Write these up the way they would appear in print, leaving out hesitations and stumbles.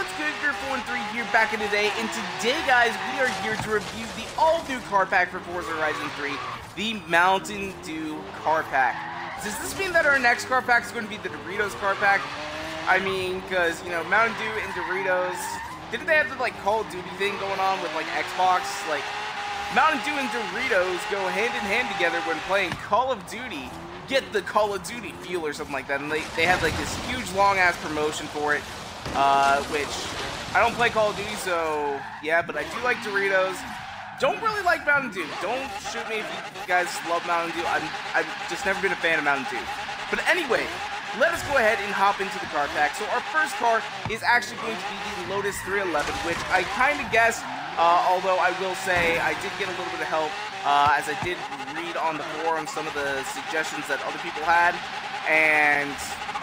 what's good? Gurf13 here back in the day, and today, guys, we are here to review the all-new car pack for Forza Horizon 3, the Mountain Dew car pack. Does this mean that our next car pack is going to be the Doritos car pack? I mean, because, you know, Mountain Dew and Doritos, didn't they have the, like, Call of Duty thing going on with, like, Xbox? Like, Mountain Dew and Doritos go hand in hand together when playing Call of Duty. Get the Call of Duty feel or something like that, and they have like this huge long-ass promotion for it, which I don't play Call of Duty, so yeah, but I do like Doritos. Don't really like Mountain Dew. Don't shoot me if you guys love Mountain Dew. I've just never been a fan of Mountain Dew. But anyway, let us go ahead and hop into the car pack. So our first car is actually going to be the Lotus 311, which I kind of guessed, although I will say I did get a little bit of help, as I did read on the forum some of the suggestions that other people had, and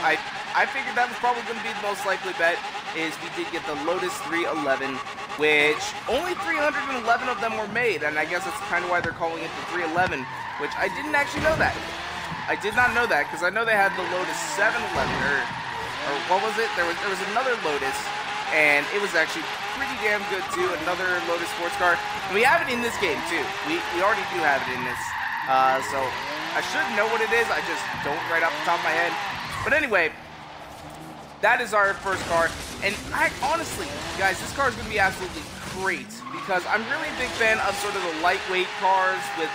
I figured that was probably going to be the most likely bet, is we did get the Lotus 311, which only 311 of them were made, and I guess that's kind of why they're calling it the 311, which I didn't actually know that. I did not know that, because I know they had the Lotus 711, or what was it? There was another Lotus, and it was actually pretty damn good too, another Lotus sports car. And we have it in this game too. We already do have it in this. So I should know what it is, I just don't right off the top of my head. But anyway, that is our first car. And honestly, guys, this car is going to be absolutely great, because I'm really a big fan of sort of the lightweight cars with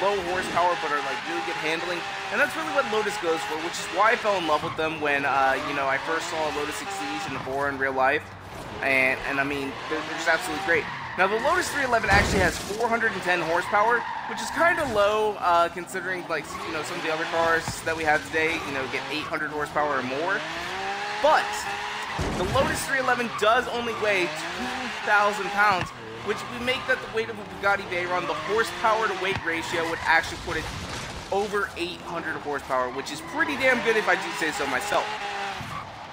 low horsepower but are like really good handling, and that's really what Lotus goes for, which is why I fell in love with them when you know, I first saw Lotus Exige and Evora in real life, and I mean, they're just absolutely great. Now the Lotus 311 actually has 410 horsepower, which is kind of low considering, like, you know, some of the other cars that we have today, you know, get 800 horsepower or more. But the Lotus 311 does only weigh 2,000 pounds, which if we make that the weight of a Bugatti Veyron, the horsepower to weight ratio would actually put it over 800 horsepower, which is pretty damn good if I do say so myself.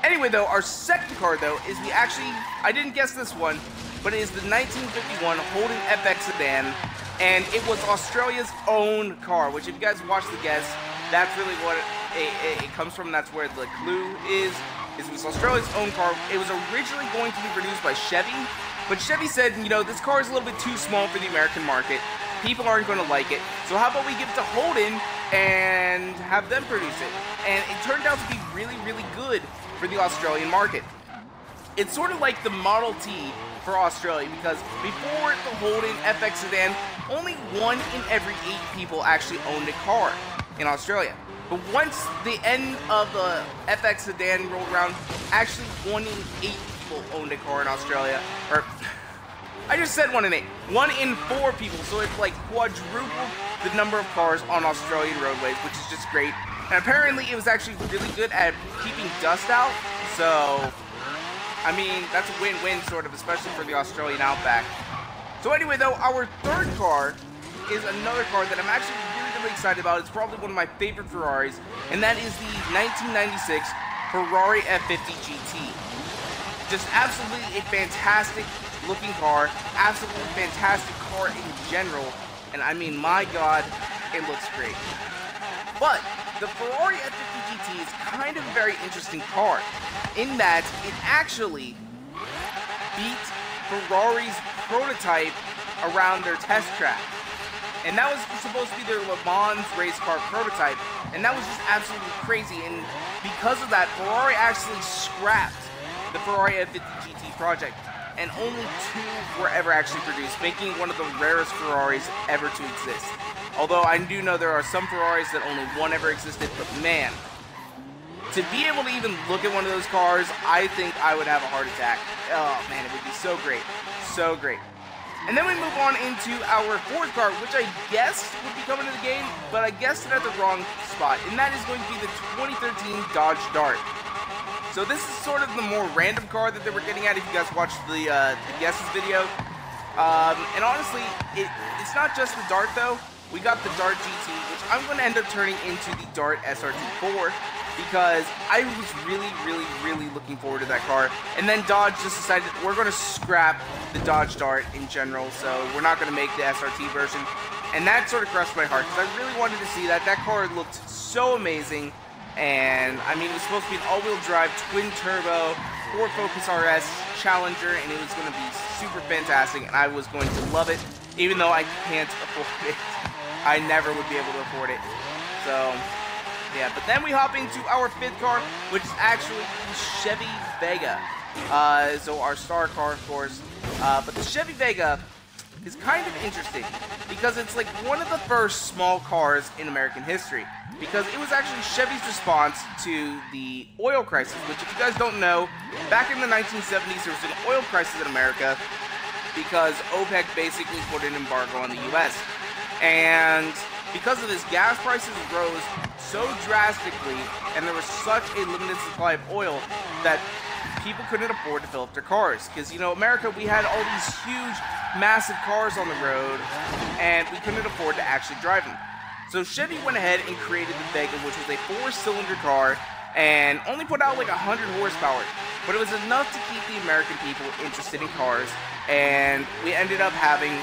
Anyway though, our second car though is I didn't guess this one, but it is the 1951 Holden FX sedan, and it was Australia's own car, which if you guys watch the guess, that's really what it comes from. That's where the clue is it was Australia's own car. It was originally going to be produced by Chevy, but Chevy said, you know, this car is a little bit too small for the American market. People aren't going to like it, so how about we give it to Holden and have them produce it? And it turned out to be really, really good for the Australian market. It's sort of like the Model T for Australia, because before the Holden FX sedan, only 1 in every 8 people actually owned a car in Australia. But once the end of the FX sedan rolled around, actually 1 in 8 people owned a car in Australia. Or, I just said 1 in 8. 1 in 4 people, so it's like quadrupled the number of cars on Australian roadways, which is just great. And apparently it was actually really good at keeping dust out, so I mean, that's a win-win sort of, especially for the Australian outback. So anyway though, our third car is another car that I'm actually really excited about. It's probably one of my favorite Ferraris, and that is the 1996 Ferrari F50 GT. Just absolutely a fantastic looking car, absolutely fantastic car in general, and I mean, my god, it looks great. But the Ferrari F50 GT is kind of a very interesting car, in that it actually beat Ferrari's prototype around their test track. And that was supposed to be their Le Mans race car prototype, and that was just absolutely crazy. And because of that, Ferrari actually scrapped the Ferrari F50 GT project, and only 2 were ever actually produced, making it one of the rarest Ferraris ever to exist. Although I do know there are some Ferraris that only 1 ever existed, but man, to be able to even look at one of those cars, I think I would have a heart attack. Oh man, it would be so great. So great. And then we move on into our fourth car, which I guessed would be coming to the game, but I guessed it at the wrong spot, and that is going to be the 2013 Dodge Dart. So this is sort of the more random car that they were getting at if you guys watched the guesses video. And honestly, it's not just the Dart though. We got the Dart GT, which I'm going to end up turning into the Dart SRT4, because I was really looking forward to that car. And then Dodge just decided we're going to scrap the Dodge Dart in general, so we're not going to make the SRT version. And that sort of crushed my heart, because I really wanted to see that. That car looked so amazing. And I mean, it was supposed to be an all-wheel drive twin turbo Ford Focus RS Challenger, and it was going to be super fantastic, and I was going to love it, even though I can't afford it. I never would be able to afford it. So, yeah, but then we hop into our 5th car, which is actually the Chevy Vega. So our star car, of course. But the Chevy Vega is kind of interesting because it's like one of the first small cars in American history, because it was actually Chevy's response to the oil crisis, which, if you guys don't know, back in the 1970s there was an oil crisis in America because OPEC basically put an embargo on the US, and because of this, gas prices rose so drastically and there was such a limited supply of oil that people couldn't afford to fill up their cars. Because, you know, America, we had all these huge, massive cars on the road, and we couldn't afford to actually drive them. So Chevy went ahead and created the Vega, which was a 4-cylinder car, and only put out like 100 horsepower. But it was enough to keep the American people interested in cars, and we ended up having,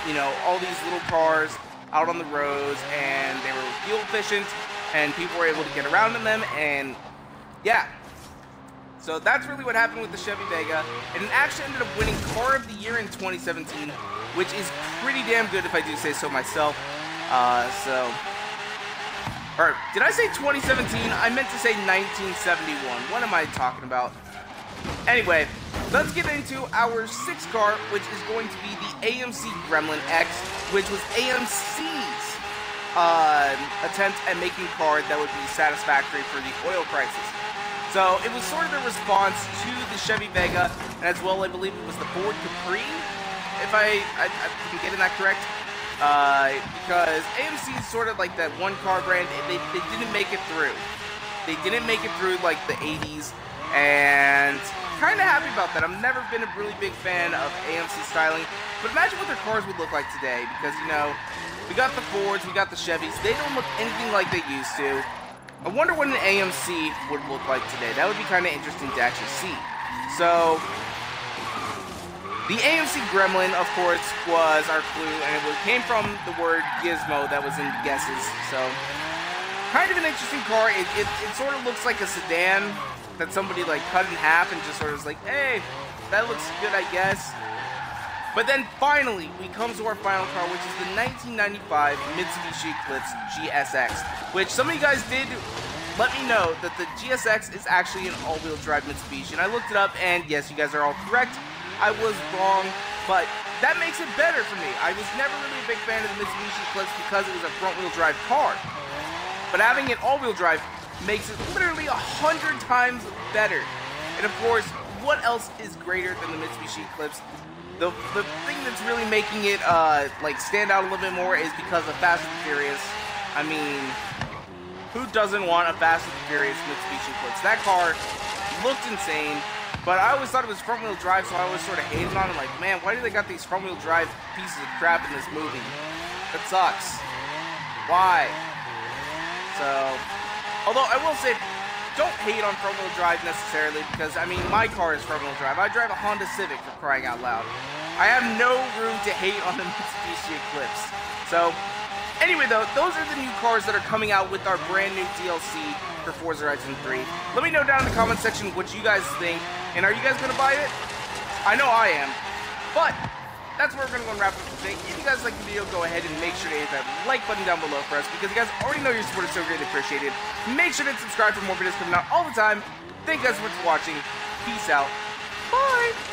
you know, all these little cars out on the roads, and they were fuel efficient, and people were able to get around in them, and yeah. So that's really what happened with the Chevy Vega, and it actually ended up winning Car of the Year in 2017, which is pretty damn good if I do say so myself. Or did I say 2017? I meant to say 1971. What am I talking about? Anyway, let's get into our 6th car, which is going to be the AMC Gremlin X, which was AMC's attempt at making a car that would be satisfactory for the oil crisis. So it was sort of a response to the Chevy Vega, and as well, I believe it was the Ford Capri, if I'm getting that correct. Because AMC is sort of like that one car brand, they didn't make it through. They didn't make it through like the 80s, and kind of happy about that. I've never been a really big fan of AMC styling, but imagine what their cars would look like today, because, you know, we got the Fords, we got the Chevys, they don't look anything like they used to. I wonder what an AMC would look like today. That would be kind of interesting to actually see. So, the AMC Gremlin, of course, was our clue, and it came from the word gizmo that was in the guesses. So, kind of an interesting car. It sort of looks like a sedan that somebody like cut in half and just sort of was like, hey, that looks good, I guess. But then finally, we come to our final car, which is the 1995 Mitsubishi Eclipse GSX, which some of you guys did let me know that the GSX is actually an all-wheel drive Mitsubishi, and I looked it up, and yes, you guys are all correct. I was wrong, but that makes it better for me. I was never really a big fan of the Mitsubishi Eclipse because it was a front-wheel drive car, but having it all-wheel drive makes it literally 100 times better. And of course, what else is greater than the Mitsubishi Eclipse? The thing that's really making it like stand out a little bit more is because of Fast and Furious. I mean, who doesn't want a Fast and Furious Mitsubishi Eclipse? That car looked insane, but I always thought it was front-wheel drive, so I always sort of hated on it. Like, man, why do they got these front-wheel drive pieces of crap in this movie? That sucks. Why? So, although I will say, don't hate on front-wheel drive necessarily, because, I mean, my car is front-wheel drive. I drive a Honda Civic, for crying out loud. I have no room to hate on the Mitsubishi Eclipse. So, anyway, though, those are the new cars that are coming out with our brand new DLC for Forza Horizon 3. Let me know down in the comment section what you guys think, and are you guys going to buy it? I know I am. But, that's where we're going to go and wrap up today. If you guys like the video, go ahead and make sure to hit that like button down below for us, because you guys already know your support is so greatly appreciated. Make sure to subscribe for more videos coming out all the time. Thank you guys so much for watching. Peace out. Bye!